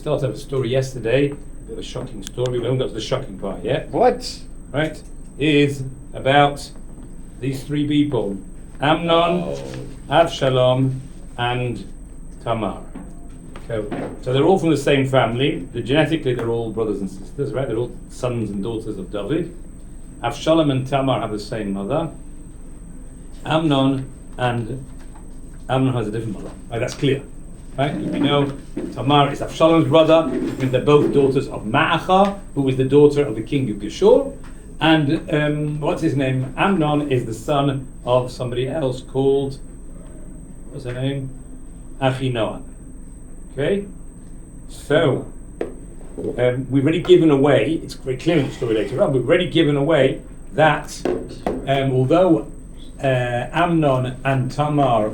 started off a story yesterday, a bit of a shocking story. We haven't got to the shocking part yet. What? Right? It is about these three people: Amnon, Avshalom, and Tamar. So they're all from the same family. Genetically, they're all brothers and sisters, right? They're all sons and daughters of David. Avshalom and Tamar have the same mother. Amnon has a different mother. Right? That's clear. Right? We know Tamar is Avshalom's brother, and they're both daughters of Ma'acha, who is the daughter of the king of Geshur. And what's his name? Amnon is the son of somebody else called, what's her name? Achinoam. Okay? So, we've already given away, it's very clear in the story later on, we've already given away that although Amnon and Tamar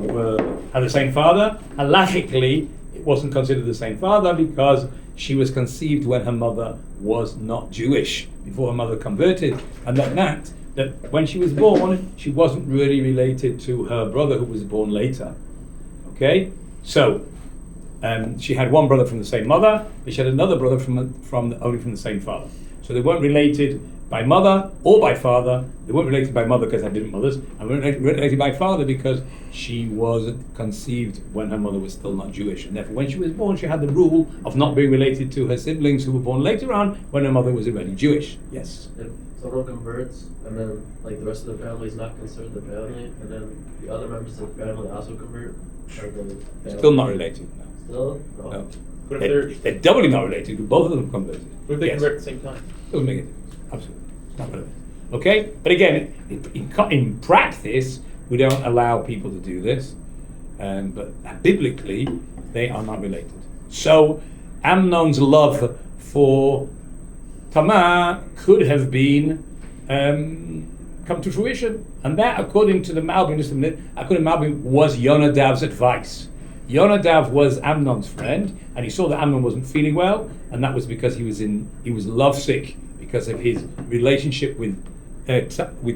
had the same father, halachically it wasn't considered the same father because she was conceived when her mother was not Jewish, before her mother converted, and that when she was born, she wasn't really related to her brother who was born later. Okay? So, she had one brother from the same mother, but she had another brother only from the same father. So they weren't related by mother or by father. They weren't related by mother because they had different mothers, and weren't related by father because she was conceived when her mother was still not Jewish. And therefore, when she was born, she had the rule of not being related to her siblings who were born later on when her mother was already Jewish. Yes? If someone converts and then like the rest of the family is not considered the family, and then the other members of the family also convert, are they Still not related. No. Still? No. But if They're doubly not related because both of them converted. what if they convert at the same time? Doesn't make a difference. Absolutely. It's not relevant. Okay? But again, in practice, we don't allow people to do this. But biblically, they are not related. So, Amnon's love for Tamar could have been come to fruition. And that, according to the Malbim, was Yonadav's advice. Yonadav was Amnon's friend, and he saw that Amnon wasn't feeling well, and that was because he was lovesick because of his relationship with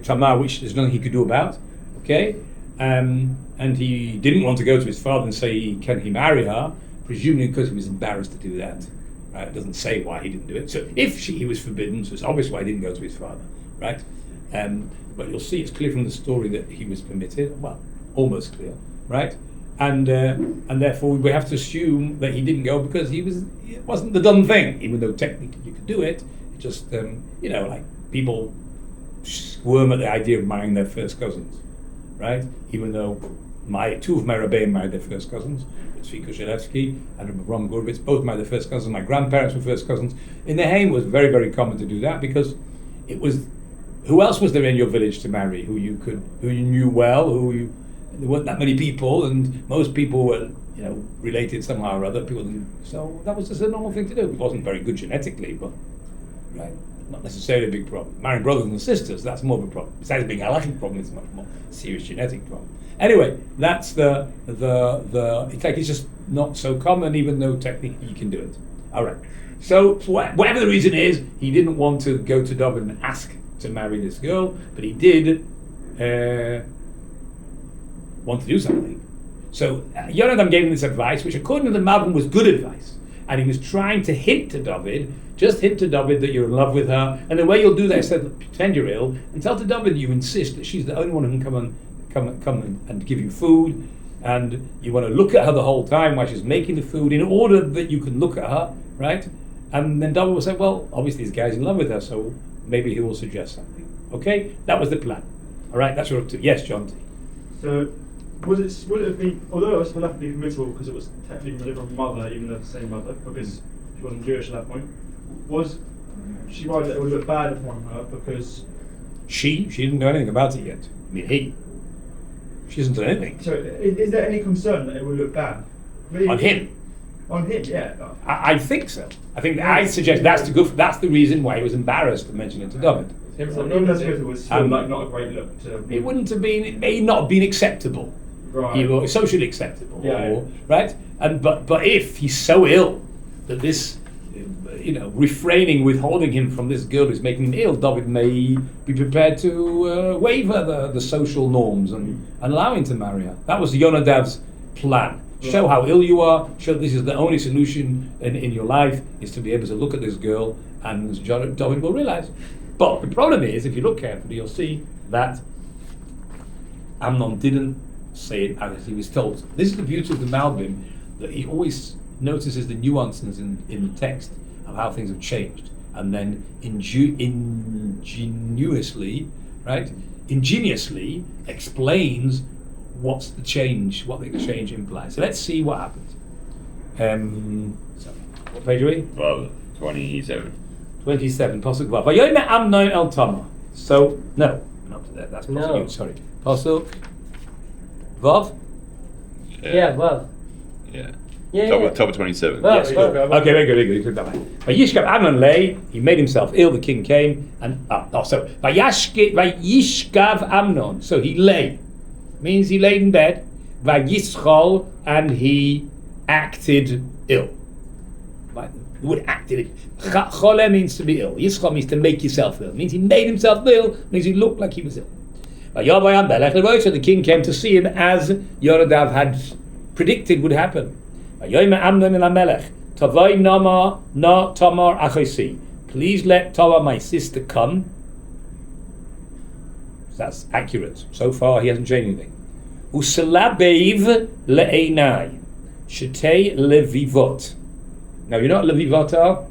Tamar, which there's nothing he could do about. Okay, and he didn't want to go to his father and say, "Can he marry her?" Presumably because he was embarrassed to do that. Right? It doesn't say why he didn't do it. So if he was forbidden, so it's obvious why he didn't go to his father. Right? But you'll see it's clear from the story that he was permitted. Well, almost clear. Right? And therefore we have to assume that he didn't go because it wasn't the done thing, even though technically you could do it. It just, like people squirm at the idea of marrying their first cousins, right? Even though two of my Rebbeim married their first cousins, Tzvi Kushelevsky and Ron Gurovitz, both married their first cousins. My grandparents were first cousins. In the Haim, it was very, very common to do that because it was, who else was there in your village to marry who you knew well, there weren't that many people, and most people were, related somehow or other. So that was just a normal thing to do. It wasn't very good genetically, but right, not necessarily a big problem. Marrying brothers and sisters, that's more of a problem. Besides being a halachic problem, it's a much more serious genetic problem. Anyway, that's it's just not so common, even though technically you can do it. All right. So whatever the reason is, he didn't want to go to David and ask to marry this girl, but he did. Want to do something. So Yonadab gave him this advice, which according to the Malbim was good advice. And he was trying to hint to David that you're in love with her. And the way you'll do that is pretend you're ill and tell to David you insist that she's the only one who can come and give you food. And you want to look at her the whole time while she's making the food in order that you can look at her, right? And then David will say, well, obviously this guy's in love with her, so maybe he will suggest something. Okay? That was the plan. All right? That's what we're up to. Yes, John T. So, would it have been, although it was halachically permissible because it was technically from a different mother, even though the same mother, because she wasn't Jewish at that point, was she worried that it would look bad upon her because she didn't know anything about it yet. I mean, she hasn't done anything. So, is there any concern that it would look bad? Really? On him? On him, yeah. I think so. I suggest that's the reason why he was embarrassed to mention it to David. Even as if it was still not a great look to. It wouldn't have been. It may not have been acceptable. Right. Socially acceptable. Yeah. Right. But if he's so ill that this, refraining, withholding him from this girl who's making him ill, David may be prepared to waive her the social norms and allow him to marry her. That was Yonadab's plan. Show how ill you are. Show this is the only solution in your life is to be able to look at this girl, and David will realize. But the problem is, if you look carefully, you'll see that Amnon didn't say it as he was told. This is the beauty of the Malbim, that he always notices the nuances in the text of how things have changed, and then ingeniously explains what the change implies. So let's see what happens. So what page are we? Well, 27. 27, Pasuk Vav. Vayomer Amnon el Tamar. So, no, not to that. That's Pasuk No. Yud, sorry. Pasuk Vav? Yeah, well. Yeah. Yeah. Top of 27. Well, Yes. well. Okay, very good, very good. You took that one. Vayishkav Amnon lay, he made himself ill, the king came, and, Vayishkav Amnon, so he lay. Means he laid in bed. Vayischol, and he acted ill. Right? The word acted. Chole means to be ill. Yischol means to make yourself ill. Means he made himself ill. Means he looked like he was ill. So the king came to see him as Yonadav had predicted would happen. Please let Tamar, my sister, come. That's accurate. So far, he hasn't changed anything. Usalabev le'enai. Shetei levivot. Now, you know what levivot are?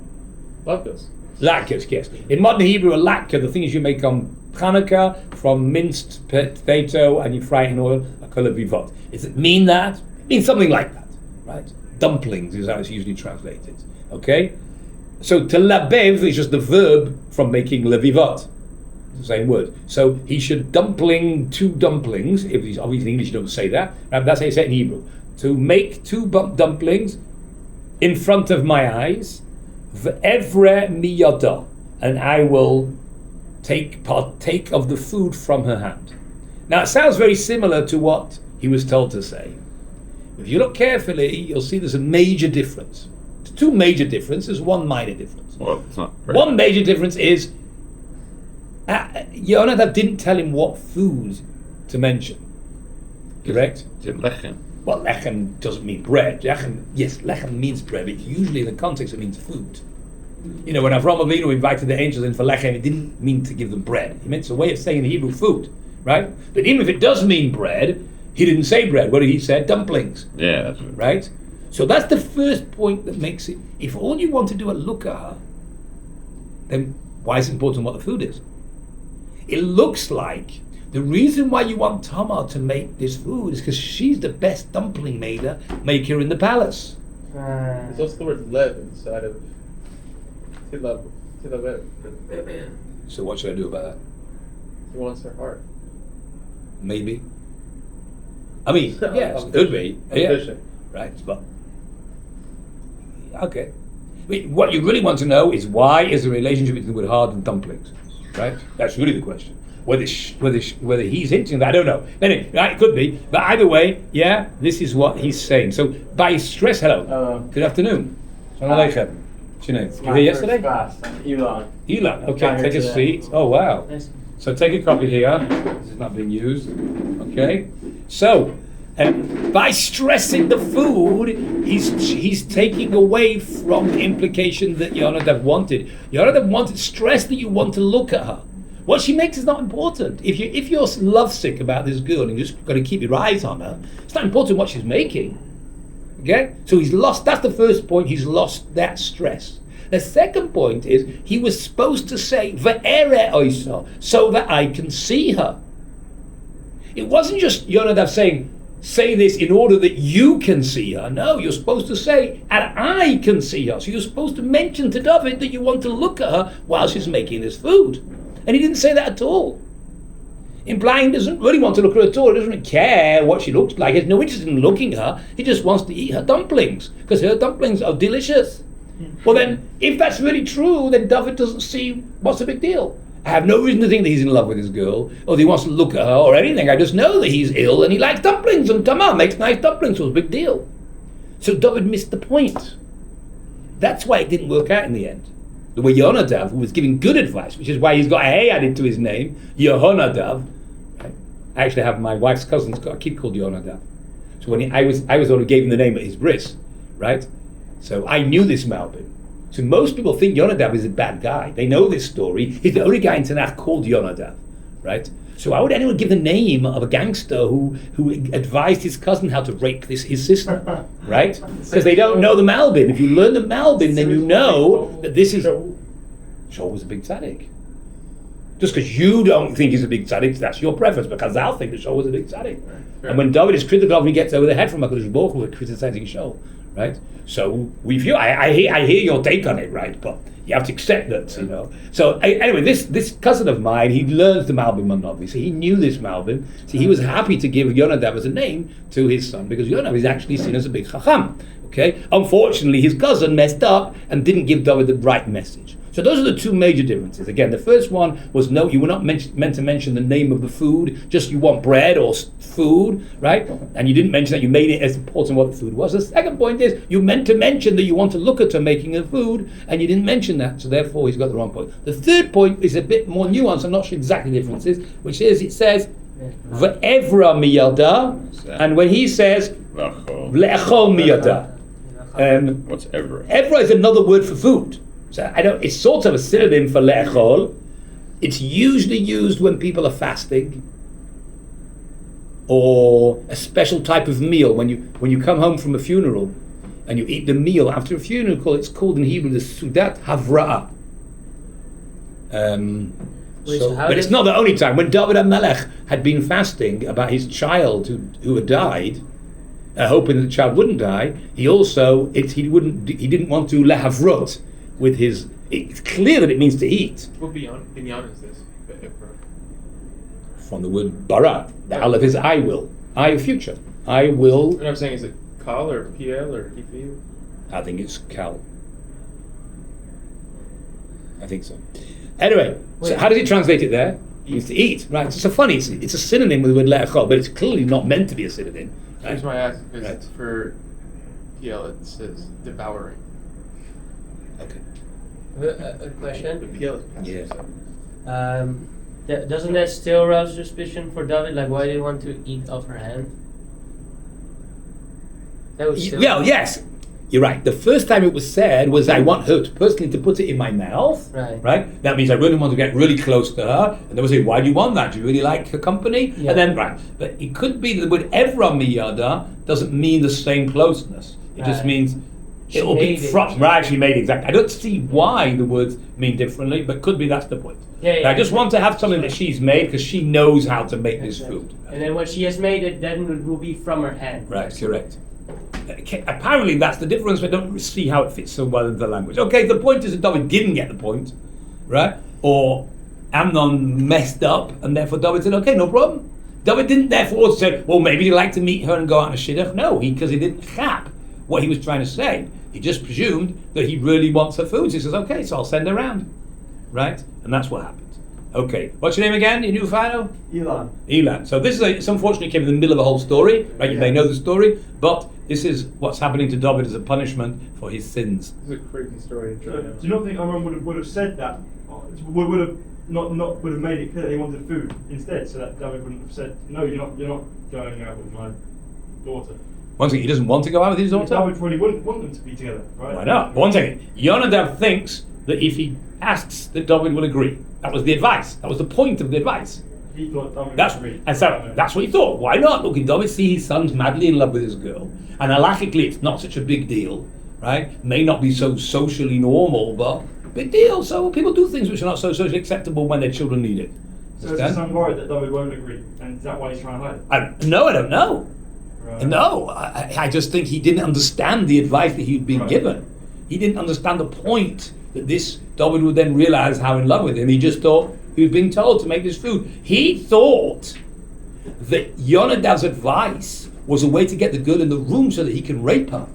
Latkes. Latkes, yes. In modern Hebrew, a latke, the things you make on Hanukkah from minced potato and you fry it in oil, are called levivot. Does it mean that? It means something like that, right? Dumplings is how it's usually translated. Okay? So, to labev is just the verb from making levivot. The same word. So he should dumpling two dumplings. If he's obviously in English, you don't say that. That's how you say it in Hebrew. To make two dumplings in front of my eyes, v'evre miyada, and I will partake of the food from her hand. Now it sounds very similar to what he was told to say. If you look carefully, you'll see there's a major difference. Two major differences, one minor difference. Well, it's not. One major difference is Yonadav didn't tell him what food to mention. Correct? Lechem. Well, lechem doesn't mean bread. Lechem means bread, but usually in the context it means food. You know, when Avraham Avinu invited the angels in for lechem, it didn't mean to give them bread. It meant a way of saying in Hebrew food, right? But even if it does mean bread, he didn't say bread. What did he say? Dumplings. Yeah, that's what. Right? So that's the first point that makes it. If all you want to do is look at her, then why is it important what the food is? It looks like the reason why you want Tamar to make this food is because she's the best dumpling maker in the palace. There's also the word lev inside of tilav. So what should I do about that? He wants her heart. Maybe. I mean, yes, it could be. I'm Yeah, fishing. right. But okay. I mean, what you really want to know is why is the relationship between the word hard and dumplings, right? That's really the question. Whether he's hinting that, I don't know. Anyway, right, it could be. But either way, yeah, this is what he's saying. So by stress, hello. Good afternoon. Shalom Aleichem. What's your name? You here yesterday? Elon. Elon. Okay, Got here take a today. seat. Oh wow. So take a copy here. This is not being used. Okay. So by stressing the food, he's taking away from the implication that Yonadav wanted. Yonadav wanted stress that you want to look at her. What she makes is not important. If you're lovesick about this girl and you just got to keep your eyes on her, it's not important what she's making. Okay? So he's lost. That's the first point. He's lost that stress. The second point is he was supposed to say ve'ere oisa, so that I can see her. It wasn't just Yonadav saying, say this in order that you can see her. No, you're supposed to say, and I can see her. So you're supposed to mention to David that you want to look at her while she's making this food. And he didn't say that at all. Implying he doesn't really want to look at her at all. He doesn't care what she looks like. He has no interest in looking at her. He just wants to eat her dumplings, because her dumplings are delicious. Well then, if that's really true, then David doesn't see what's the big deal. I have no reason to think that he's in love with this girl, or that he wants to look at her, or anything. I just know that he's ill and he likes dumplings, and Tamar makes nice dumplings, so it's a big deal. So David missed the point. That's why it didn't work out in the end. The way Yonadav, who was giving good advice, which is why he's got a hey added to his name, Yehonadav. Right? I actually have my wife's cousin's got a kid called Yonadav. So when I was the one who gave him the name at his bris, right? So I knew this Malbim. So most people think Yonadav is a bad guy. They know this story. He's the only guy in Tanach called Yonadav, right? So why would anyone give the name of a gangster who advised his cousin how to rape his sister, right? Because they don't know the Malbim. If you learn the Malbim, then you know that this is... Shaul was a big tzaddik. Just because you don't think he's a big tzaddik, that's your preference, because I'll think that Shaul was a big tzaddik. And when David is critical of him, he gets over the head from HaKadosh Baruch Hu criticizing Shaul, right? So we view, I hear your take on it, right? But you have to accept that, you know. So anyway, this cousin of mine, he learns the Malbim HaNavi, so he knew this Malbim, so he was happy to give Yonadav as a name to his son, because Yonadav is actually seen as a big chacham, okay? Unfortunately, his cousin messed up and didn't give David the right message. So those are the two major differences. Again, the first one was no, you were not meant to mention the name of the food, just you want bread or food, right? And you didn't mention that you made it as important what the food was. The second point is you meant to mention that you want to look at her making the food, and you didn't mention that, so therefore he's got the wrong point. The third point is a bit more nuanced, I'm not sure exactly the differences, which is it says Ve'evra miyada, and when he says Le'echol miyada. What's Evra? Evra is another word for food. So it's sort of a synonym for le'echol. It's usually used when people are fasting, or a special type of meal. When you come home from a funeral and you eat the meal after a funeral, it's called in Hebrew the Sudat Havra'ah. But it's not the only time. When David HaMelech had been fasting about his child who had died, hoping that the child wouldn't die, he didn't want to lehavrot with his. It's clear that it means to eat. What binyan is this? From the word bara, the aleph is I will, I future, I will. And I'm saying, is it kal or pl or kifi? I think it's kal. I think so. Anyway, so how does it translate it there? It means to eat, right? It's so funny. It's a synonym with the word le'echol, but it's clearly not meant to be a synonym. Right? Here's why I asked, because Right. for pl it says devouring. Okay. A question. The pl is passive. Yeah. so- Doesn't that still arouse suspicion for David? Like, why do you want to eat off her hand? That was still. Well, yes, you're right. The first time it was said was I want her to personally to put it in my mouth. Right. That means I really want to get really close to her. And they would say, why do you want that? Do you really like her company? Yeah. And then, right. But it could be that the word Evra miyada doesn't mean the same closeness. It just Right. means She it will be made it. from. Right, she made it exactly. I don't see why the words mean differently, but could be that's the point. Yeah. I just want to have something that she's made because she knows how to make this food. And then when she has made it, then it will be from her hand. Right, correct. Okay, apparently that's the difference. I don't see how it fits so well into the language. Okay, the point is that David didn't get the point, right? Or Amnon messed up, and therefore David said, okay, no problem. David didn't therefore say, well, maybe he'd like to meet her and go out on a shidduch. No, because he didn't chap what he was trying to say. He just presumed that he really wants her food. So he says, okay, so I'll send her around, right? And that's what happened. Okay, what's your name again? You knew Pharaoh? Elan. So this unfortunately came in the middle of the whole story, right? You may know the story, but this is what's happening to David as a punishment for his sins. This is a crazy story. Do you not think Aaron would have said that? Would have not would have made it clear that he wanted food instead, so that David wouldn't have said, no, you're not going out with my daughter. One second, he doesn't want to go out with his daughter? David probably wouldn't want them to be together, right? Why not? One second. Yonadav thinks that if he asks, that David will agree. That was the advice. That was the point of the advice. He thought David That's would agree. and so that's what he thought. Why not? Look, if David see his son's madly in love with his girl, and halakhically it's not such a big deal, right? May not be so socially normal, but big deal. So people do things which are not so socially acceptable when their children need it. So is the son worried that David won't agree, and is that why he's trying to hide it? No, I don't know. Right. No, I just think he didn't understand the advice that he'd been Right. given. He didn't understand the point that this David would then realize how in love with him. He just thought he was being told to make this food. He thought that Yonadav's advice was a way to get the girl in the room so that he can rape her.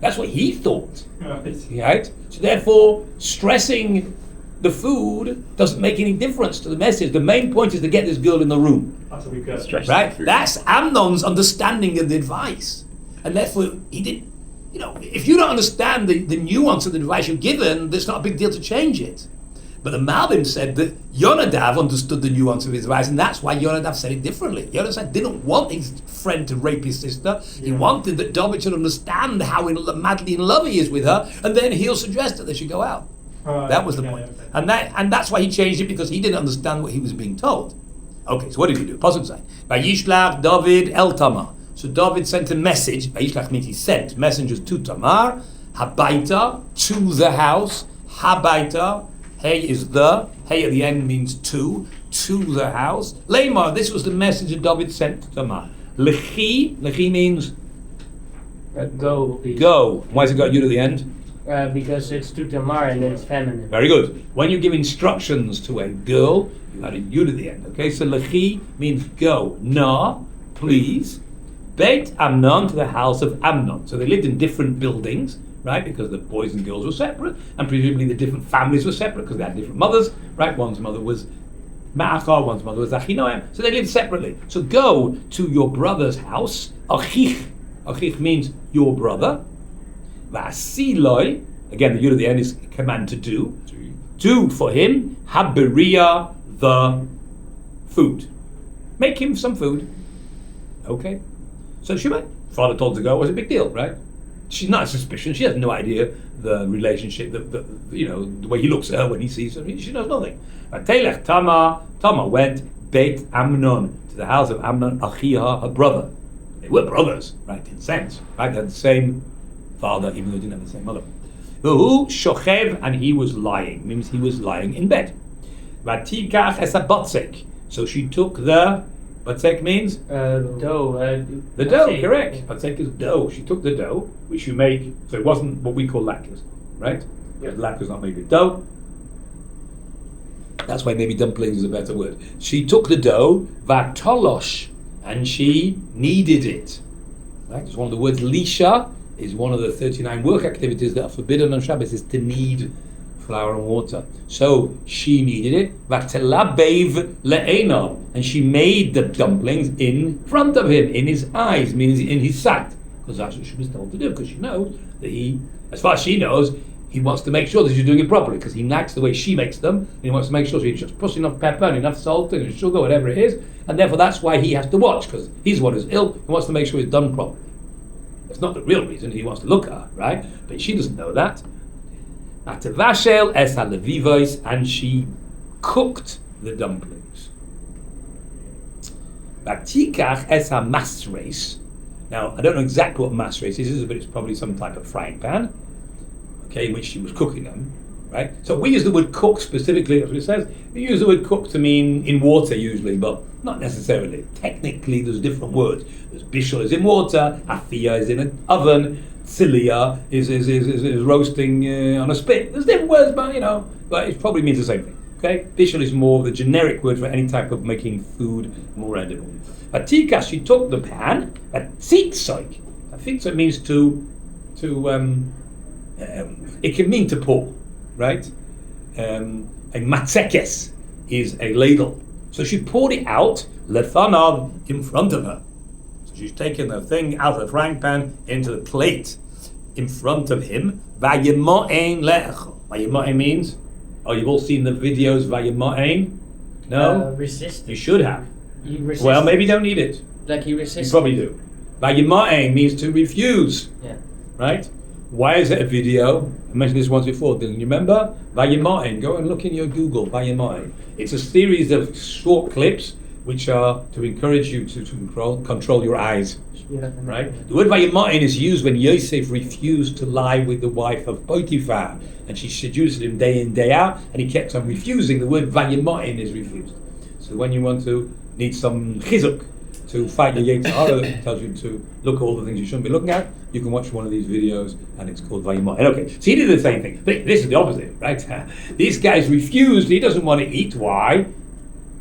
That's what he thought. Right? So therefore, stressing the food doesn't make any difference to the message. The main point is to get this girl in the room. That's what we get. Stress. Right? That's Amnon's understanding of the advice. And therefore, he didn't, if you don't understand the nuance of the advice you're given, there's not a big deal to change it. But the Malbim said that Yonadav understood the nuance of his advice, and that's why Yonadav said it differently. Yonadav didn't want his friend to rape his sister. He wanted that David should understand how madly in love he is with her, and then he'll suggest that they should go out. That was the point. And that's why he changed it, because he didn't understand what he was being told. Okay, so what did he do? Pasuk say, Vayishlach David el Tamar. So David sent a message. Vayishlach means he sent messengers to Tamar, Habaita, to the house. Habaita, hey is the, hey at the end means to the house. Lamar, this was the message that David sent to Tamar. Lechi means Go. Please. go. Why has it got you to the end? Because it's to Tamar and it's feminine. Very good. When you give instructions to a girl, you add a you to the end. Okay, so lechi means go. Na, please. Beit Amnon, to the house of Amnon. So they lived in different buildings, right? Because the boys and girls were separate, and presumably the different families were separate because they had different mothers, right? One's mother was Ma'achar, one's mother was Achinoam. So they lived separately. So go to your brother's house. Achich. Achich means your brother. Vasiloi, again the you to the end is command to do. Do for him Haberia, the food. Make him some food. Okay. So she went. Father told her to go. It was a big deal, right? She's not a suspicion. She has no idea the relationship, the way he looks at her when he sees her. She knows nothing. Vatelech Tamar went Beit Amnon, to the house of Amnon, Achia, her brother. They were brothers, right? In a sense, right? They had the same father, even though they didn't have the same mother. Who shochev, and he was lying. Means he was lying in bed. Vatikach es batzek. So she took the batzek means Dough. the dough. Correct. Batzek is dough. She took the dough, which you make. So it wasn't what we call latkes, right? Yeah, latkes not made with dough. That's why maybe dumplings is a better word. She took the dough, vatolosh, and she kneaded it. Right? It's one of the words. Lisha is one of the 39 work activities that are forbidden on Shabbos, is to knead flour and water. So she kneaded it. Vatelabev le'ena, and she made the dumplings in front of him, in his eyes, means in his sight, because that's what she was told to do. Because she knows that he, as far as she knows, he wants to make sure that she's doing it properly, because he likes the way she makes them, and he wants to make sure she's just puts enough pepper and enough salt and sugar, whatever it is, and therefore that's why he has to watch, because he's the one who's ill. He wants to make sure it's done properly. It's not the real reason. He wants to look at her, right? But she doesn't know that. Atavashel es halevivois, and she cooked the dumplings. Vatikach es hamasreis. Now, I don't know exactly what masreis is, but it's probably some type of frying pan, okay, in which she was cooking them, right? So we use the word cook specifically, as it says. We use the word cook to mean in water usually, but not necessarily. Technically, there's different words. There's bishul is in water, afia is in an oven, tsilia is roasting on a spit. There's different words, but it probably means the same thing. Okay, bishul is more the generic word for any type of making food more edible. Atika, she took the pan. Tzitzoik. Tzitzoik means to it can mean to pour, right? A matzekes is a ladle. So she poured it out, lefanav, in front of her. So she's taken the thing out of the frying pan into the plate in front of him. Vayemo'ein le'echol. Vayemo'ein means, you've all seen the videos, vayemo'ein? No? Resist. You should have. He resisted. Well, maybe you don't need it. Like he resisted. You probably do. Vayemo'ein means to refuse. Yeah. Right? Why is it a video? I mentioned this once before, didn't you remember? Vayemo'ein. Go and look in your Google, Vayemo'ein. It's a series of short clips which are to encourage you to control your eyes. Right? The word Vayemo'ein is used when Yosef refused to lie with the wife of Potiphar, and she seduced him day in, day out, and he kept on refusing. The word Vayemo'ein is refused. So when you want to need some chizuk to fight your Yetzer Hara that tells you to look at all the things you shouldn't be looking at, you can watch one of these videos, and it's called Vayemo'ein. Okay, so he did the same thing. But this is the opposite, right? These guys refused. He doesn't want to eat. Why?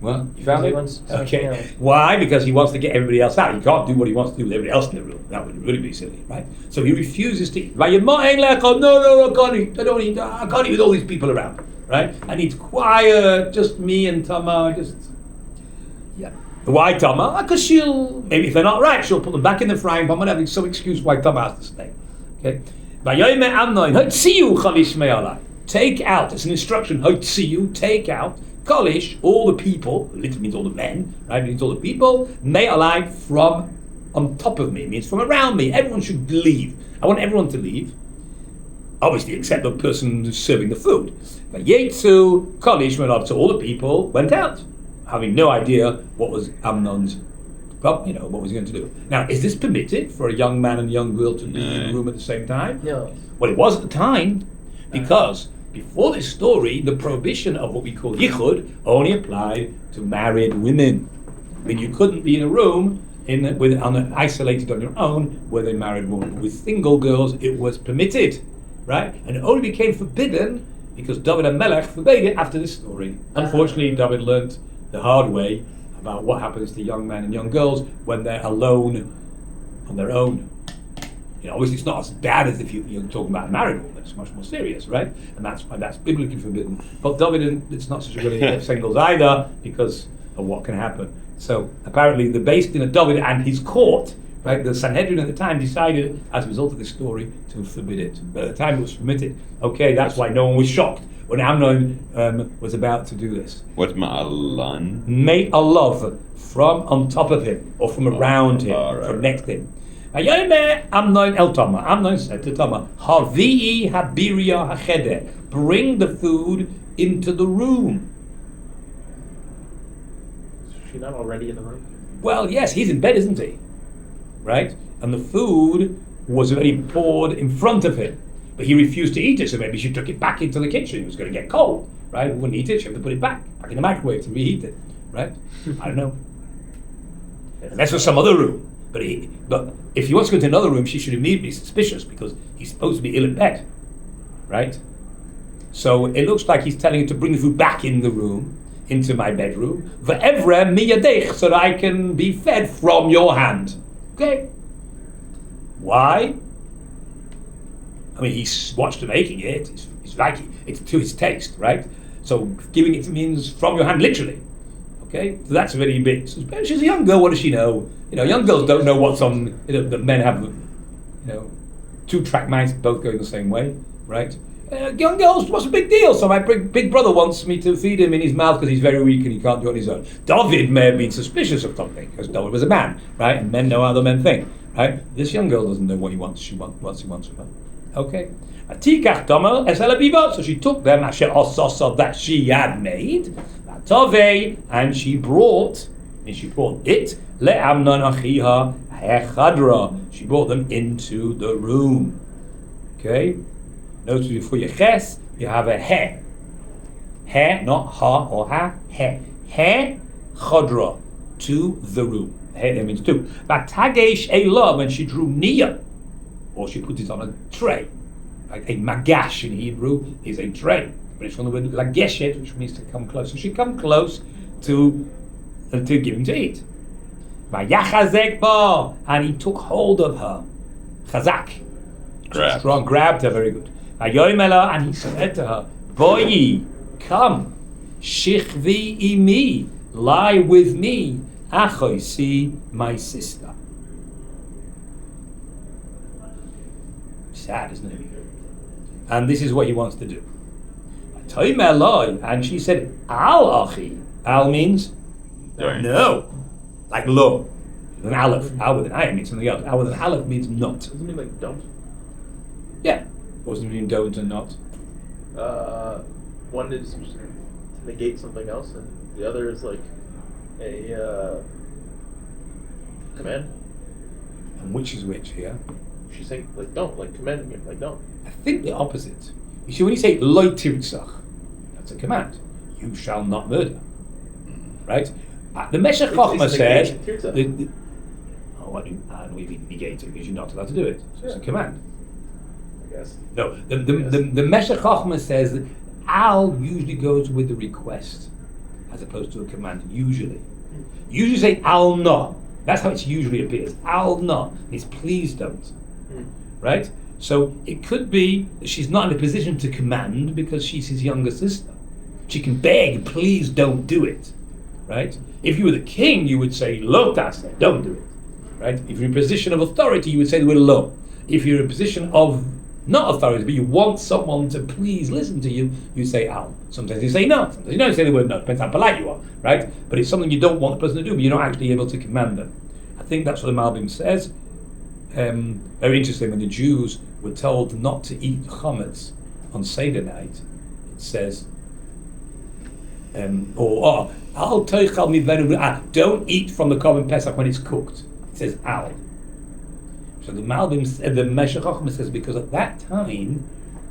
Well, you found it? Okay. Why? Because he wants to get everybody else out. He can't do what he wants to do with everybody else in the room. That would really be silly, right? So he refuses to eat. No, I can't eat. I don't eat. I can't eat with all these people around, right? I need quiet, just me and Tamar, yeah. Why Tamar? Because she'll, maybe if they're not right, she'll put them back in the frying pan, whatever, some excuse why Tamar has to stay. Okay. take out, it's an instruction, Hotziu, take out, Kolish, all the people, literally means all the men, right? It means all the people, may alive from on top of me, it means from around me. Everyone should leave. I want everyone to leave. Obviously, except the person who's serving the food. But Yetsu, Kolish, so all the people went out, having no idea what was Amnon's, what was he going to do. Now, is this permitted for a young man and a young girl to be in the room at the same time? No. Well, it was at the time, because before this story, the prohibition of what we call yichud only applied to married women. I mean, you couldn't be in a room isolated on your own with a married woman. With single girls, it was permitted, right? And it only became forbidden because David HaMelech forbade it after this story. Unfortunately, David learnt the hard way about what happens to young men and young girls when they're alone on their own. Obviously it's not as bad as if you're talking about a married woman. It's much more serious, right? And that's why that's biblically forbidden. But David, it's not such a good idea of singles either because of what can happen. So apparently the Beis Din of David and his court, right, the Sanhedrin at the time decided as a result of this story to forbid it. But at the time it was permitted. Okay, that's why no one was shocked when Amnon was about to do this. What's ma'alan? Made a love from on top of him or from around him, right. from next to him. Amnon el Tama. Amnon said to Tama, Havi'i habiria hacheder. Bring the food into the room. Is she not already in the room? Well, yes, he's in bed, isn't he? Right? And the food was already poured in front of him. But he refused to eat it, so maybe she took it back into the kitchen. It was going to get cold, right? We wouldn't eat it, she had to put it back in the microwave to reheat it, right? I don't know. And that's for some other room. But if he wants to go to another room, she should immediately be suspicious because he's supposed to be ill in bed, right? So it looks like he's telling her to bring the food back in the room, into my bedroom, v'evre miyadech, so that I can be fed from your hand. Okay? Why? I mean, he's watched her making it. It's like it's to his taste, right? So giving it means from your hand, literally. Okay, so that's very big. So she's a young girl. What does she know? Young girls don't know what's on. The men have, two-track minds, both going the same way, right? Young girls, what's the big deal? So my big brother wants me to feed him in his mouth because he's very weak and he can't do it on his own. David may have been suspicious of something because David was a man, right? And men know how other men think, right? This young girl doesn't know what he wants. She wants from her. Okay. So she took them that she had made, and she brought it. She brought them into the room. Okay. Notice before your ches, you have a he. He, not ha or ha. He. He chadra, to the room. He means to. But tagesh elah, when she drew near, or she put it on a tray. Like a magash in Hebrew is a tray, but it's from the word lageshet, which means to come close. So she come close to give him to eat. And he took hold of her. Chazak. Strong, grabbed her, very good. And he said to her, Boyi, come, shichvi imi, lie with me, achoisi, my sister. Sad, isn't it? And this is what he wants to do. And she said, Al achi. Al means no. Like lo. With an aleph. Al with an ayin means something else. Al with an aleph means not. Doesn't it mean like don't? Yeah. What does it mean don't and not? One is to negate something else, and the other is like a command. And which is which here? She's saying like don't, like commanding him, like don't. I think the opposite. You see, when you say lo tirtzach, that's a command. You shall not murder. Right? The Meshech Chochmah says. What do you mean negating? Because you're not allowed to do it. So it's a command. I guess. No, the Meshech Chochmah says that al usually goes with the request as opposed to a command. Usually say al no. That's how it usually appears. Al no means please don't. Right? So it could be that she's not in a position to command because she's his younger sister. She can beg, please don't do it. Right? If you were the king, you would say lo taseh, don't do it. Right? If you're in a position of authority, you would say the word lo. If you're in a position of not authority, but you want someone to please listen to you, you say al. Sometimes you say no. Sometimes you don't say the word no. Depends how polite you are, right? But it's something you don't want the person to do, but you're not actually able to command them. I think that's what the Malbim says. Very interesting, when the Jews were told not to eat chametz on Seder night, it says, don't eat from the Korban Pesach when it's cooked. It says al. So the Malbim, the Meshech Chochmah says, because at that time,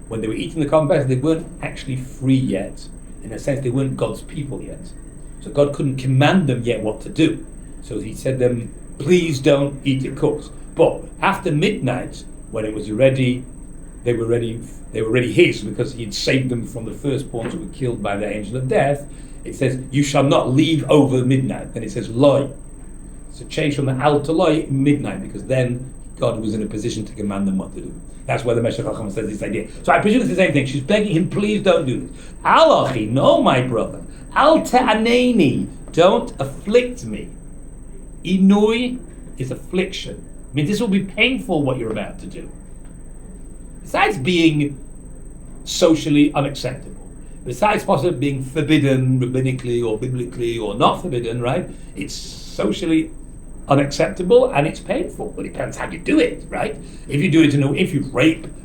when they were eating the Korban Pesach, they weren't actually free yet. In a sense, they weren't God's people yet. So God couldn't command them yet what to do. So he said them, please don't eat it cooked. But after midnight, when it was ready, they were ready his, because he'd saved them from the firstborns who were killed by the angel of death. It says, you shall not leave over midnight. Then it says, loy. So change from the al to loy, midnight, because then God was in a position to command them what to do. That's why the Meshech Chochmah says this idea. So I presume it's the same thing. She's begging him, please don't do this. Al achi, no, my brother. Al te'aneni, don't afflict me. Inui is affliction. I mean, this will be painful, what you're about to do. Besides being socially unacceptable, besides possibly being forbidden rabbinically or biblically or not forbidden, right? It's socially unacceptable and it's painful, but it depends how you do it, right? If you do it if you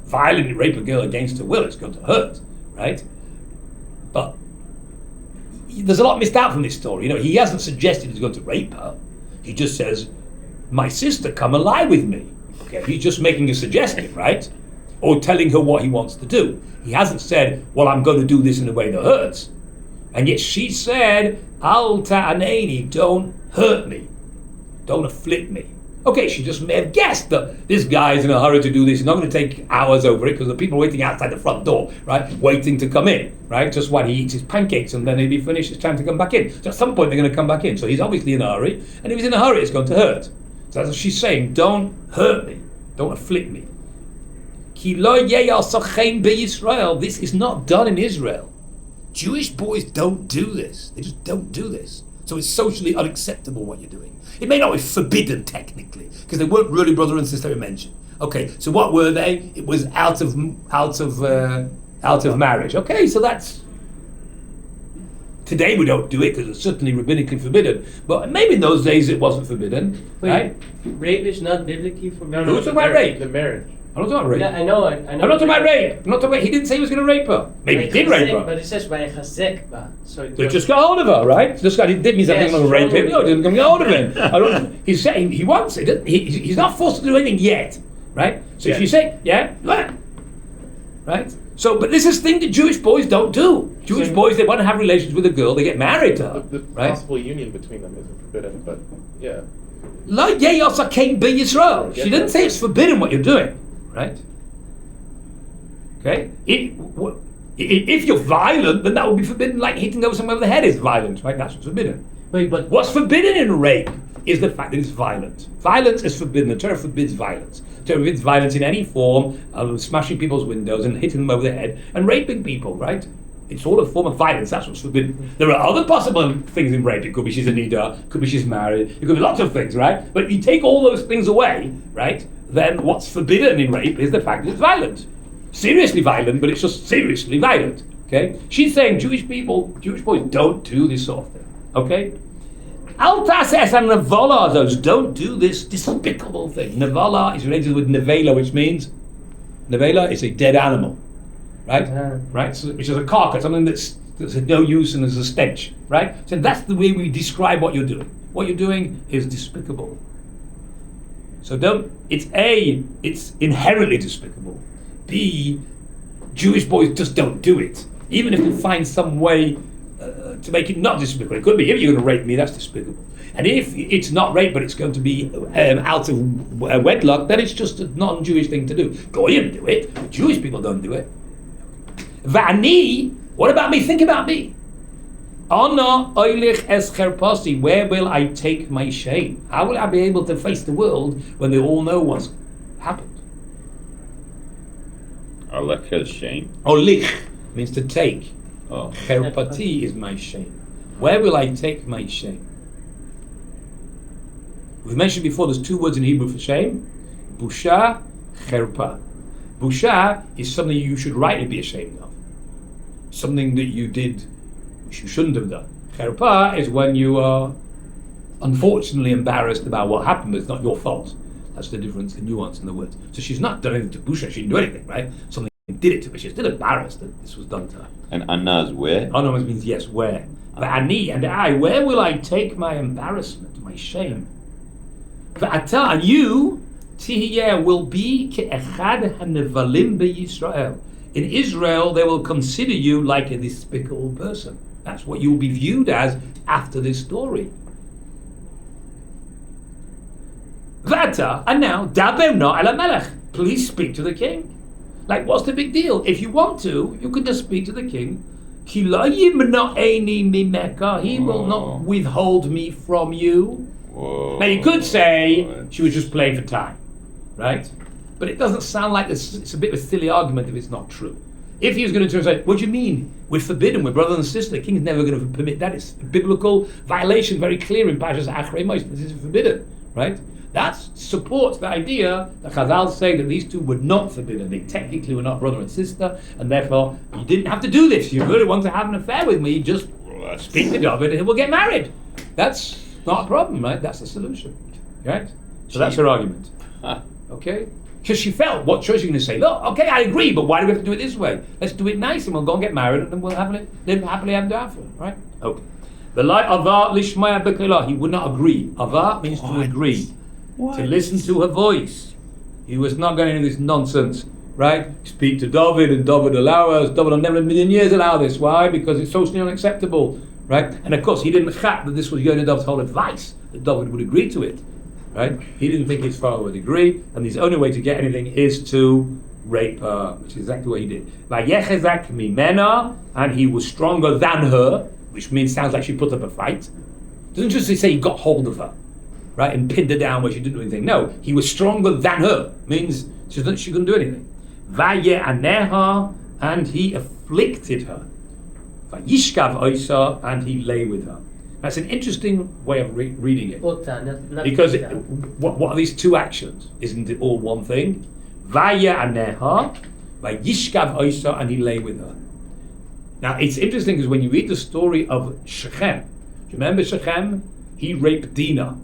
violently rape a girl against her will, it's going to hurt, right? But there's a lot missed out from this story. He hasn't suggested he's going to rape her. He just says, my sister, come and lie with me. Okay, he's just making a suggestion, right? Or telling her what he wants to do. He hasn't said, well, I'm going to do this in a way that hurts. And yet she said, al ta'aneni, don't hurt me. Don't afflict me. Okay, she just may have guessed that this guy is in a hurry to do this. He's not going to take hours over it because the people are waiting outside the front door, right? Waiting to come in, right? Just while he eats his pancakes and then he'll be finished, it's time to come back in. So at some point they're going to come back in. So he's obviously in a hurry. And if he's in a hurry, it's going to hurt. So that's what she's saying. Don't hurt me. Don't afflict me. Ki lo yeyal sachein beYisrael. This is not done in Israel. Jewish boys don't do this. They just don't do this. So it's socially unacceptable what you're doing. It may not be forbidden technically, because they weren't really brother and sister mentioned. Okay, so what were they? It was out of marriage. Okay, so that's today we don't do it because it's certainly rabbinically forbidden. But maybe in those days it wasn't forbidden, right? Rape is not biblically forbidden. Who's talking about rape? The marriage. I'm not talking about rape. Yeah, I know. I'm not talking about rape. I'm not talking about. He didn't say he was going to rape her. Maybe he did rape her. But it says vayachazek ba. So They just got hold of her, right? This guy didn't mean something going to rape him. No, he didn't get hold of him. He's saying he wants it. He's not forced to do anything yet, right? So if you say, right? So, but this is a thing that Jewish boys don't do. Jewish boys, they want to have relations with a girl, they get married to her, The right? possible union between them isn't forbidden, but yeah. Like Yeyasa came be Yisrael. She didn't say it's forbidden what you're doing, right? Okay? If you're violent, then that would be forbidden, like hitting over someone over the head is violent, right? That's what's forbidden. Wait, but What's forbidden in rape is the fact that it's violent. Violence is forbidden. The Torah forbids violence. The Torah forbids violence in any form of smashing people's windows and hitting them over the head and raping people, right? It's all a form of violence. That's what's forbidden. There are other possible things in rape. It could be she's a niddah, could be she's married, it could be lots of things, right? But if you take all those things away, right, then what's forbidden in rape is the fact that it's violent. Seriously violent, but it's just seriously violent. Okay? She's saying Jewish boys don't do this sort of thing. Okay? Al tases and nevala, those don't do this despicable thing. Nevala is related with nevela, which means nevela is a dead animal. Right? Right? So, which is a carcass, something that's of no use and is a stench. Right? So that's the way we describe what you're doing. What you're doing is despicable. So it's inherently despicable. B, Jewish boys just don't do it. Even if you find some way to make it not despicable. It could be, if you're going to rape me, that's despicable. And if it's not rape, but it's going to be out of wedlock, then it's just a non-Jewish thing to do. Goyim do it, but Jewish people don't do it. Va'ani, what about me? Think about me. Ana oilich es cherpasi, where will I take my shame? How will I be able to face the world when they all know what's happened? Alech has shame. Olich means to take. Oh. Cherpati is my shame. Where will I take my shame? We've mentioned before there's two words in Hebrew for shame. Busha, cherpa. Busha is something you should rightly be ashamed of. Something that you did which you shouldn't have done. Cherpa is when you are unfortunately embarrassed about what happened, but it's not your fault. That's the difference, the nuance in the words. So she's not done anything to Busha, she didn't do anything, right? Something did it to her, but she's still embarrassed that this was done to her. And Anna is where? Anna means yes, where? But Ani and I, where will I take my embarrassment, my shame? V'ata, and you, Tihiyeh, will be ke'echad hanevalim beYisrael. In Israel, they will consider you like a despicable person. That's what you will be viewed as after this story. V'ata, and now, daber no el HaMelech. Please speak to the king. Like, what's the big deal? If you want to, you can just speak to the king. Ki lo yimna'eni mimeka. He will not withhold me from you. Whoa. Now you could say she was just playing for time, right? But it doesn't sound like this. It's a bit of a silly argument if it's not true. If he was going to turn and say, what do you mean? We're forbidden, we're brother and sister. The king's never going to permit that. It's a biblical violation, very clear in Parshas Achrei Moshe. This is forbidden, right? That supports the idea that Chazal say that these two were not forbidden. They technically were not brother and sister, and therefore you didn't have to do this. You really want to have an affair with me, just speak to David and we'll get married. That's not a problem, right? That's the solution, right? So that's her argument, okay? Because she felt, what choice are you going to say? Look, okay, I agree, but why do we have to do it this way? Let's do it nice and we'll go and get married and then we'll live happily ever after, right? Okay. The light Ava lishmaya b'keilah, he would not agree. Ava means to agree. To listen to her voice. He was not going into this nonsense, right? Speak to David and David allow us. David will never in a million years allow this. Why? Because it's socially unacceptable, right? And of course, he didn't chat that this was Yonadab's whole advice, that David would agree to it, right? He didn't think his father would agree, and the only way to get anything is to rape her, which is exactly what he did. Vayechezak mimena, and he was stronger than her, which means, sounds like she put up a fight. Doesn't just say he got hold of her, right, and pinned her down where she didn't do anything. No, he was stronger than her. Means she couldn't do anything. Vaye'aneha, and he afflicted her. Vayishkav oisa, and he lay with her. That's an interesting way of reading it. Because what are these two actions? Isn't it all one thing? Vaye'aneha, vayishkav oisa, and he lay with her. Now it's interesting because when you read the story of Shechem, do you remember Shechem? He raped Dinah.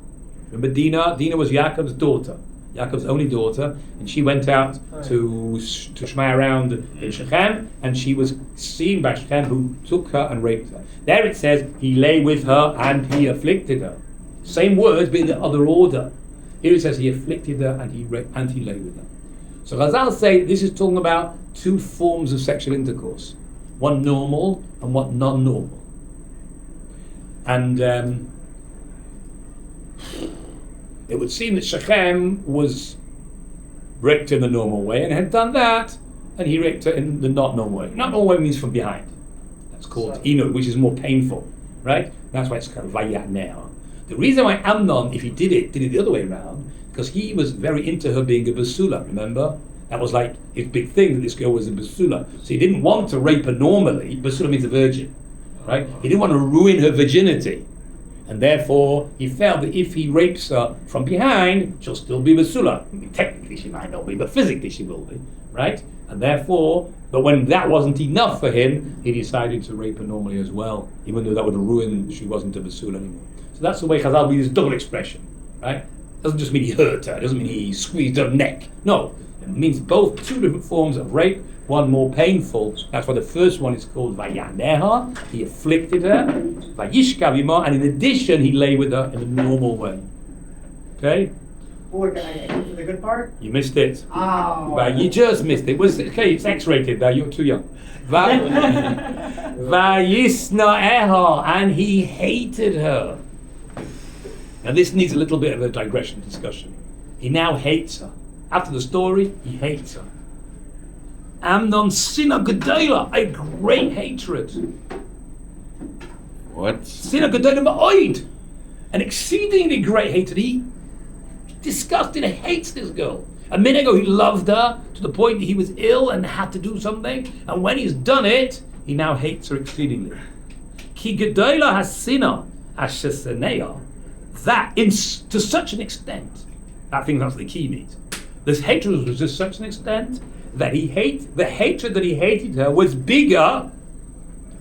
Remember Dinah? Dinah was Yaakov's daughter, Yaakov's only daughter, and she went out to shmai around in Shechem, and she was seen by Shechem, who took her and raped her. There it says he lay with her and he afflicted her. Same words, but in the other order. Here it says he afflicted her and he lay with her. So Chazal say this is talking about two forms of sexual intercourse, one normal and one non-normal. And it would seem that Shechem was raped in the normal way and had done that, and he raped her in the not normal way. Not normal way means from behind. That's called Inu, which is more painful, right? That's why it's called Vayatneha. The reason why Amnon, if he did it the other way around, because he was very into her being a basula, remember? That was like his big thing, that this girl was a basula. So he didn't want to rape her normally. Basula means a virgin, right? He didn't want to ruin her virginity. And therefore, he felt that if he rapes her from behind, she'll still be basula. I mean, technically she might not be, but physically she will be, right? And therefore, but when that wasn't enough for him, he decided to rape her normally as well, even though that would ruin, she wasn't a basula anymore. So that's the way Chazal uses double expression, right? Doesn't just mean he hurt her, doesn't mean he squeezed her neck. No, it means both two different forms of rape, one more painful. That's why the first one is called Vayaneha, he afflicted her, Vayishkav Ima, and in addition he lay with her in a normal way. Okay? Boy, can I get for the good part? You missed it. Oh. But you just missed it. Okay, it's X-rated though, you're too young. Vayisnaeha, and he hated her. Now this needs a little bit of a digression discussion. He now hates her. After the story, he hates her. Amnon Sina Gedola, a great hatred. What? Sina Gedola Ma'oid, an exceedingly great hatred. He disgusted, hates this girl. A minute ago he loved her to the point that he was ill and had to do something, and when he's done it, he now hates her exceedingly. Ki Gedola Hasina Asheseneya, that to such an extent, I think that's the key means. This hatred was to such an extent that the hatred that he hated her was bigger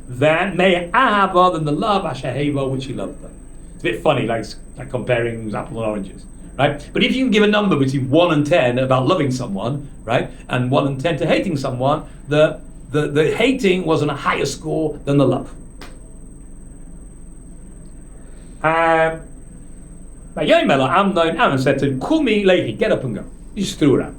than the love Ashaheva which he loved her. It's a bit funny, like comparing apples and oranges, right? But if you can give a number between 1 and 10 about loving someone, right, and 1 and 10 to hating someone, the hating was on a higher score than the love. Amnon said to him, Kumi Lehi, get up and go. He just threw her out.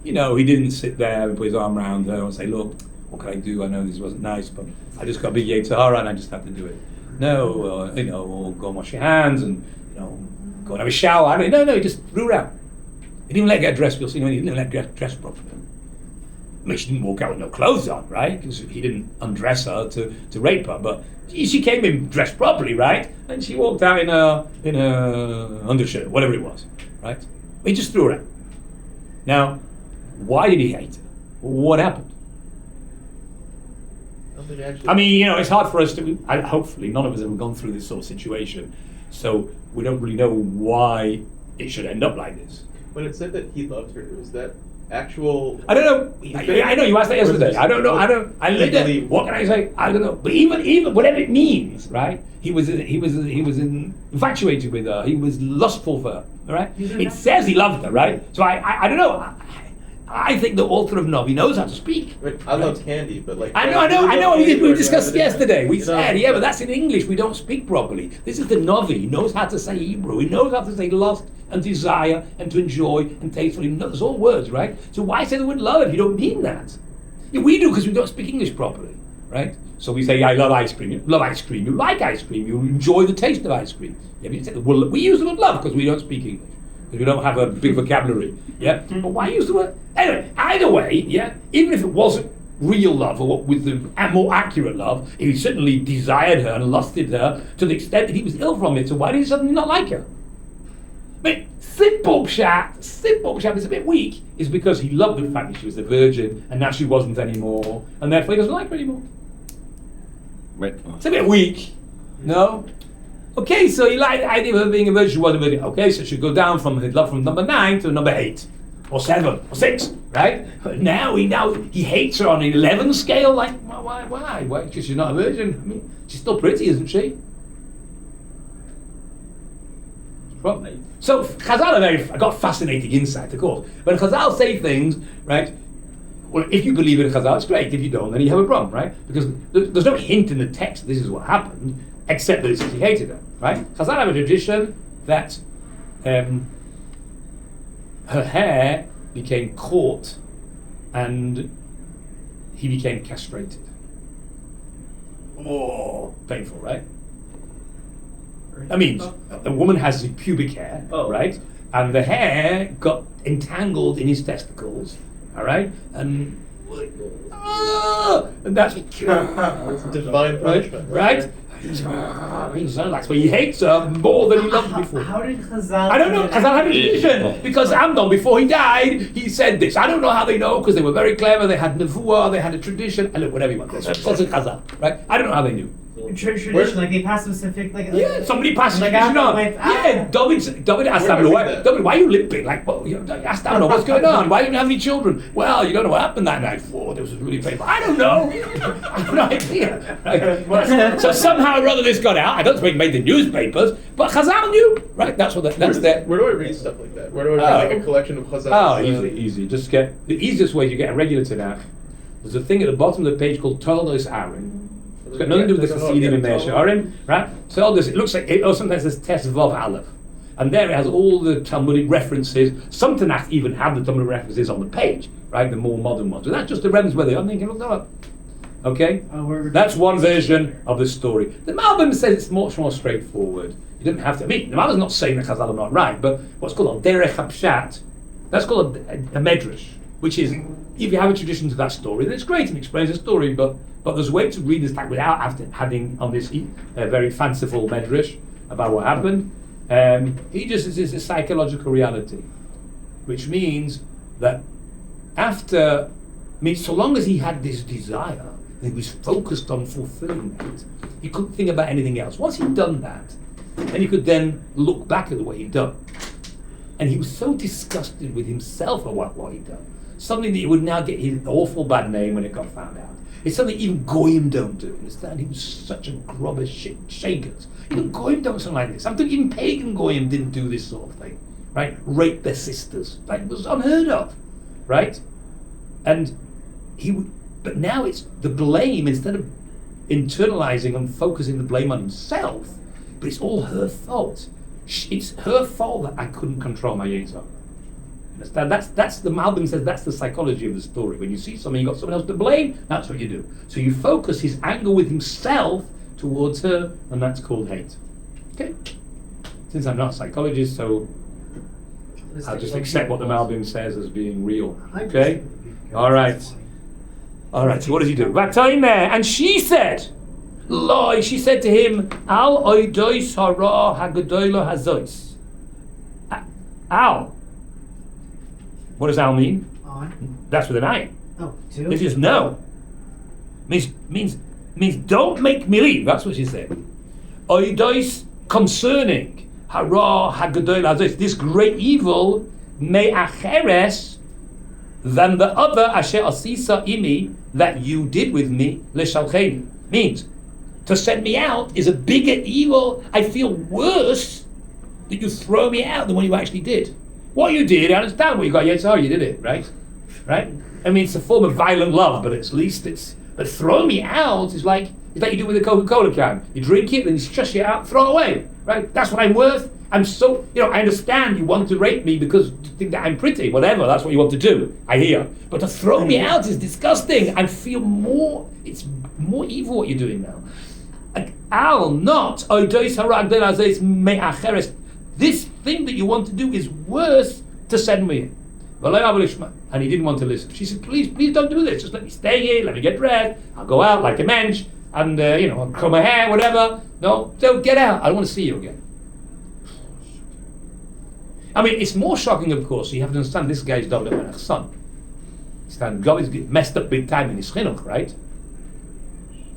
He didn't sit there and put his arm around her and say, look, what can I do? I know this wasn't nice, but I just got a big Yetzirah and I just have to do it. No, or go and wash your hands and, go and have a shower. No, he just threw her out. He didn't let her get dressed. You'll see, he didn't let her get dressed properly. I mean, she didn't walk out with no clothes on, right? Because he didn't undress her to rape her, but she came in dressed properly, right? And she walked out in her undershirt, whatever it was, right? He just threw her out. Now, why did he hate her? What happened? I mean, it's hard for us to. Hopefully, none of us have gone through this sort of situation, so we don't really know why it should end up like this. When it said that he loved her, was that actual? I don't know. I know you asked that yesterday. I don't know. I lived it. What can I say? I don't know. But even whatever it means, right? He was infatuated with her. He was lustful for her. All right. It says he loved her, right? So I don't know. I think the author of Navi knows how to speak. I love candy, but I know. We discussed yesterday. We said, but that's in English. We don't speak properly. This is the Navi. He knows how to say Hebrew. He knows how to say lust and desire and to enjoy and tasteful. He knows all words, right? So why say the word love if you don't mean that? Yeah, we do because we don't speak English properly, right? So we say, I love ice cream. You love ice cream. You like ice cream. You enjoy the taste of ice cream. Yeah, we use the word love because we don't speak English. We don't have a big vocabulary, yeah? But why use the word? Anyway, either way, yeah, even if it wasn't real love, or with the more accurate love, he certainly desired her and lusted her to the extent that he was ill from it, so why did he suddenly not like her? I mean, simple pshat is a bit weak, is because he loved the fact that she was a virgin, and now she wasn't anymore, and therefore he doesn't like her anymore. Right. It's a bit weak, no? Okay, so he liked the idea of her being a virgin, she wasn't a virgin. Okay, so she go down from his love from number 9 to number 8, or 7, or 6, right? But now he hates her on an 11 scale. Like, why? Why? Because she's not a virgin. I mean, she's still pretty, isn't she? So Chazal got fascinating insight, of course. When Chazal say things, right? Well, if you believe in Chazal, it's great. If you don't, then you have a problem, right? Because there's no hint in the text that this is what happened, except that it says he hated her, right? Chazal have a tradition that her hair became caught and he became castrated. Oh, painful, right? That means a woman has pubic hair, right? And the hair got entangled in his testicles, all right? And that's divine punishment, right? That's why he hates her more than he loved her before. How did Chazal? I don't know. Chazal had a tradition because Amnon, before he died, he said this. I don't know how they know because they were very clever. They had nevuah, they had a tradition. And look, whatever you want. That's Chazal, right? I don't know how they knew. Tradition, like they pass specific, like somebody passes like tradition on. David Asked Amnon, why are you limping? Like, well, asked Amnon, what's going on? Why don't you have any children? Well, you don't know what happened that night. This was really painful. I don't know. I have no idea. Right? So somehow or other this got out. I don't think it made the newspapers, but Chazal knew, right? That's there. Where do I read stuff like that? Where do I read like a collection of Chazal? Easy. Just get the easiest way to get a regular Tanach. There's a thing at the bottom of the page called Torah's Aaron. It's got nothing to do with the Chassidim and Meir She'arim, right? So all this, it looks like, sometimes there's Tes Vav Aleph. And there it has all the Talmudic references. Some Tanakh even have the Talmudic references on the page, right? The more modern ones. And that's just the reference where they are, thinking, look that up. Okay? That's one version of the story. The Malbim says it's much more straightforward. You didn't have to, the Malbim's not saying that Chazal are not right, but what's called a Derech HaPshat, that's called a Medrash, which is, if you have a tradition to that story, then it's great and explains the story, but there's a way to read this text without having on this very fanciful medrash about what happened. He just is a psychological reality, which means that so long as he had this desire, and he was focused on fulfilling that, he couldn't think about anything else. Once he'd done that, then he could then look back at what he'd done. And he was so disgusted with himself at what he'd done. something that he would now get his awful bad name when it got found out. It's something even Goyim don't do. Understand? He was such a grubber shakers. Even Goyim don't do something like this. I'm thinking even pagan Goyim didn't do this sort of thing, right? Rape their sisters, like it was unheard of, right? And he would, but now it's the blame, instead of internalizing and focusing the blame on himself, but it's all her fault. It's her fault that I couldn't control my Yetzer. Understand? That's the Malbim says that's the psychology of the story. When you see something, you got someone else to blame. That's what you do. So you focus his anger with himself towards her, and that's called hate. Okay. Since I'm not a psychologist, so I'll just accept what the Malbim says as being real. Okay. All right. All right. So what does he do? And she said, "Lie." She said to him, "Al oidois hara hagadola hazois." Al. What does al mean? On. That's with an I. Oh, two. This is no. Means don't make me leave. That's what she said. Oidois concerning hara hagadola hazois. This great evil me acheres than the other asher asisa imi that you did with me leshalcheni. Means to send me out is a bigger evil. I feel worse that you throw me out than what you actually did. What you did, I understand what you got. Yes, you did it, right? Right? I mean, it's a form of violent love, but at least it's. But throw me out is like you do with a Coca-Cola can. You drink it, then you stress you out, throw it away, right? That's what I'm worth. I'm so, I understand you want to rape me because you think that I'm pretty, whatever, that's what you want to do, I hear. But to throw me out is disgusting. I feel it's more evil what you're doing now. This thing that you want to do is worse to send me in. And he didn't want to listen. She said, please don't do this. Just let me stay here, let me get dressed. I'll go out like a mensch, and I'll comb my hair, whatever. No, don't get out. I don't want to see you again. I mean, it's more shocking, of course. You have to understand this guy's David HaMelech's son. God is messed up big time in his chinuch, right?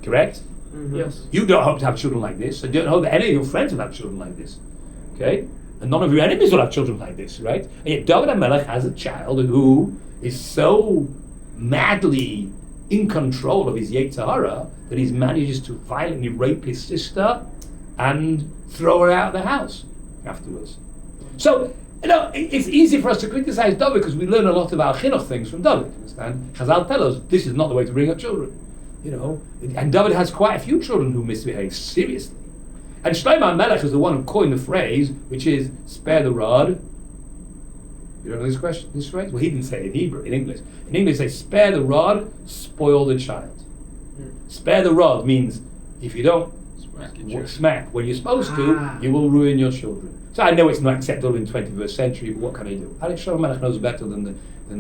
Correct? Mm-hmm. Yes. You don't hope to have children like this. I don't hope that any of your friends will have children like this. Okay? And none of your enemies will have children like this, right? And yet David HaMelech has a child who is so madly in control of his Yetzer Hara that he manages to violently rape his sister and throw her out of the house afterwards. So, it's easy for us to criticize David because we learn a lot of our chinuch things from David. Understand? Chazal tell us this is not the way to bring up children. And David has quite a few children who misbehave seriously. And Shlomo HaMelech is the one who coined the phrase, which is spare the rod. You don't know this phrase? Well, he didn't say it in Hebrew, in English. In English, they say spare the rod, spoil the child. Spare the rod means if you don't smack when you're supposed to, you will ruin your children. So I know it's not acceptable in the 21st century, but what can I do? Alex Shaul HaMelech knows better than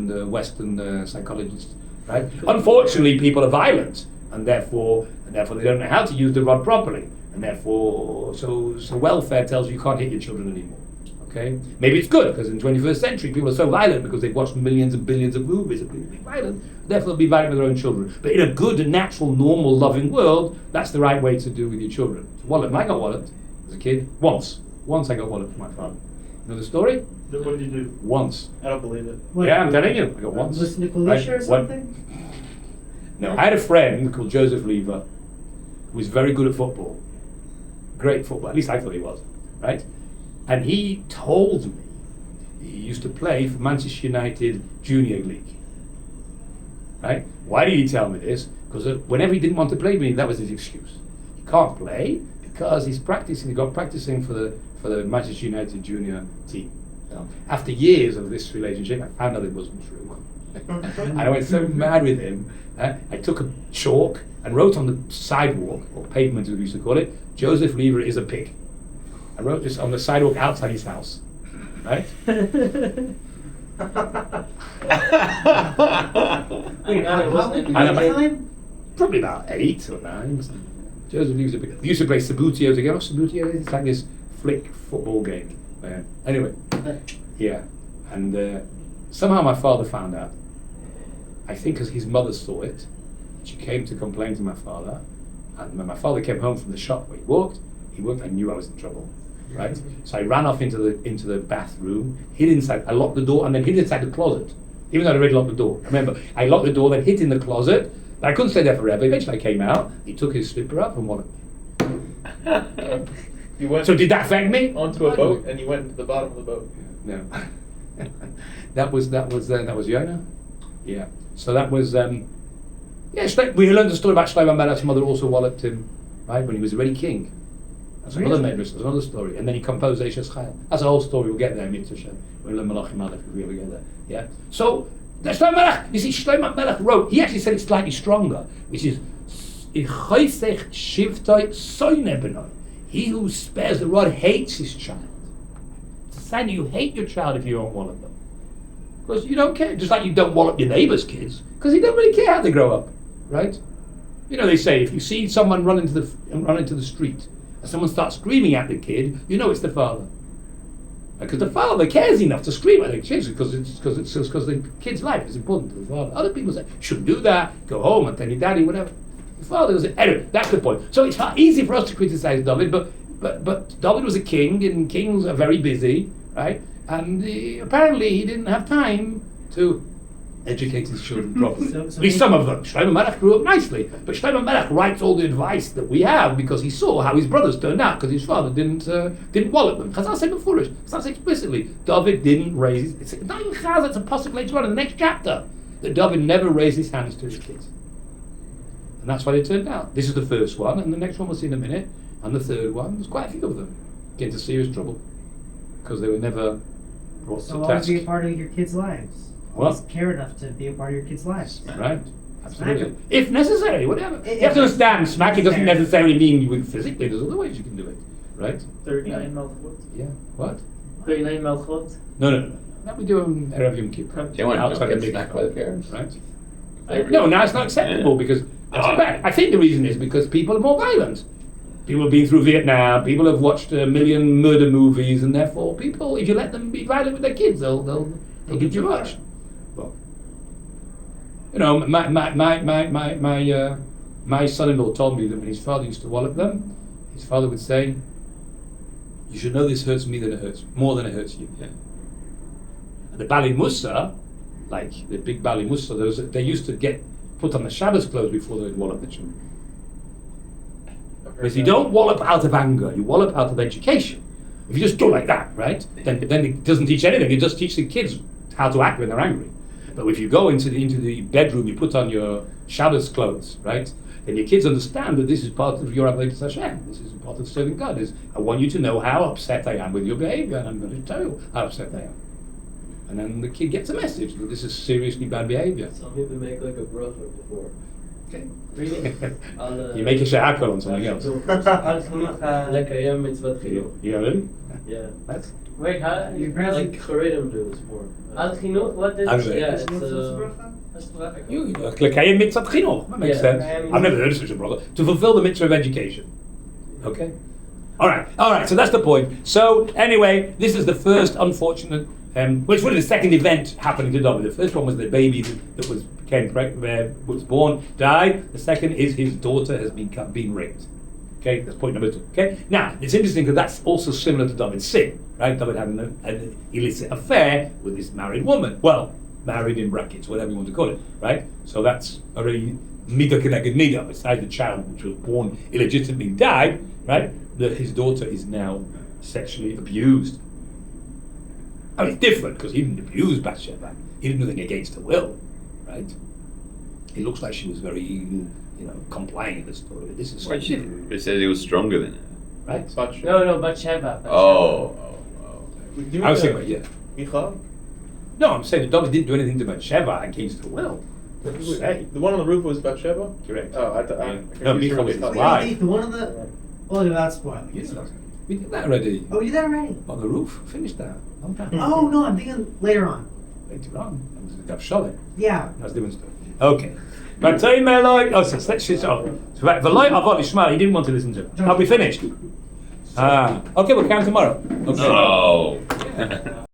the Western psychologists, right? Unfortunately, people are violent, and therefore they don't know how to use the rod properly, and therefore, so welfare tells you can't hit your children anymore. Okay, maybe it's good because in the 21st century people are so violent because they've watched millions and billions of movies and people be violent. Therefore, they'll be violent with their own children. But in a good, natural, normal, loving world, that's the right way to do with your children. So I got walloped as a kid once. Once I got walloped from my father. You know the story? What did you do? Once. I don't believe it. What? Yeah, I'm telling you, I got once. Listen to Kalisha or something? No, I had a friend called Joseph Leader who was very good at football. Great football, at least I thought he was, right? And he told me he used to play for Manchester United Junior League, right? Why did he tell me this? Because whenever he didn't want to play with me, that was his excuse. He can't play because he's practicing. He got practicing for the Manchester United Junior team. After years of this relationship, I found out it wasn't true. And I went so mad with him. I took a chalk and wrote on the sidewalk, or pavement as we used to call it, Joseph Leader is a pig. I wrote this on the sidewalk outside his house, right? Probably about 8 or 9. Joseph Leader's a pig. We used to play Sabutio together. Sabutio, it's like this flick football game. Anyway, yeah. And somehow my father found out. I think because his mother saw it. She came to complain to my father. And when my father came home from the shop where he worked, I knew I was in trouble. Right? So I ran off into the bathroom, hid inside, I locked the door and then hid inside the closet. even though I'd already locked the door. Remember, I locked the door, then hid in the closet, but I couldn't stay there forever. Eventually I came out, he took his slipper up and walloped me. You went So did that affect me? onto a boat and you went to the bottom of the boat. No. that was Yonah. Yeah. So that was we learned the story about Shlomo HaMelech's mother also walloped him, right, when he was already king. That's another medrash, that's another story. And then he composed Aish Chayil. That's a whole story, we'll get there, Mitzvah Shem. We'll learn Malachim Aleph if we ever get there. Yeah? So, that's Shlomo HaMelech. You see, Shlomo HaMelech wrote, he actually said it slightly stronger, which is, he who spares the rod hates his child. It's a sign that you hate your child if you don't wallop them. Because you don't care, just like you don't wallop your neighbour's kids, because you don't really care how they grow up, right? You know, they say if you see someone run into the street and someone starts screaming at the kid, you know it's the father. Because the father cares enough to scream at the kids because the kid's life is important to the father. Other people say, shouldn't do that, go home and tell your daddy, whatever. The father was anyway, that's the point. So it's easy for us to criticize David, but David was a king, and kings are very busy, right? And apparently he didn't have time to educate his children properly. At least some of them. Shlomo HaMelech grew up nicely, but Shlomo HaMelech writes all the advice that we have because he saw how his brothers turned out because his father didn't wallop them. Chazal say before it. Chazal say explicitly, David didn't raise his. It's not even Chazal, it's a possible later on in the next chapter that David never raised his hands to his kids, and that's why they turned out. This is the first one, and the next one we'll see in a minute, and the third one. There's quite a few of them get into serious trouble because they were never brought So to always task. be a part of your kids' lives. What? Always care enough to be a part of your kids' lives. Right, absolutely. Smack 'em. If necessary, whatever. If You have to understand, smacking doesn't necessary. necessarily mean you physically. There's other ways you can do it, right? 39 Malchut. Yeah. What? 39 Malchut. No. That we do on Erev Yom Kippur. Do you want Outside to the get big snack by the parents? right? No, now it's not acceptable because that's bad. I think the reason is because people are more violent. People have been through Vietnam. People have watched a million murder movies, and therefore, people, if you let them be violent with their kids, they'll do too much. Well, you know, my son-in-law told me that when his father used to wallop them, his father would say, "You should know this hurts me more than it hurts you." Yeah. And the Bali Musa, like the big Bali Musa, they used to get put on the Shabbos clothes before they would wallop the children. Because you don't wallop out of anger, you wallop out of education. If you just go like that, right, then it doesn't teach anything. It just teaches the kids how to act when they're angry. But if you go into the bedroom, you put on your Shabbos clothes, right, then your kids understand that this is part of your Avodas Hashem. This is part of serving God. I want you to know how upset I am with your behavior, and I'm going to tell you how upset I am. And then the kid gets a message that this is seriously bad behavior. Some people make like a bracha before. Okay. Really? You make a sha'akal on something else. Lekayem mitzvot chinuch. You really? Yeah. That's Wait, how? Your Like present. Charedim do is more. Al Chinuch, what is Al it? Yeah, it's That's bracha. you Lekayem mitzvot chinuch. That makes Yeah. sense. Lekayem I've never heard of such a brother. To fulfill the mitzvah of education. Okay. All right. So that's the point. So anyway, this is the first unfortunate. Well, it's really the second event happening to David. The first one was the baby that was born, died. The second is his daughter has been raped. Okay, that's point number 2. Okay, now it's interesting because that's also similar to David's sin, right? David had an illicit affair with this married woman. Well, married in brackets, whatever you want to call it, right? So that's already midah keneged midah. Besides the child which was born illegitimately died, right? His daughter is now sexually abused. I mean, it's different because he didn't abuse Bathsheba. He did nothing against her will, right? It looks like she was very, complying in the story. But this is Well, different, it says he was stronger than her. right? No, Bathsheba. Oh. I was saying, yeah. Michal? No, I'm saying that David didn't do anything to Bathsheba against her will. Say. The one on the roof was Bathsheba? Correct. Oh, I No, Michal was his wife. The one of the. Oh, that's spoiling. Yes, we did that already. Oh, you did that already? On the roof, finished that. Long time. Oh no, I'm thinking later on. Later on, that was the Sholem. Yeah. That's a different story. Okay. But tell me, like, so let's switch off. So, the light of Shmuel, he didn't want to listen to it. Are we finished? Okay, we'll count tomorrow. Okay. No.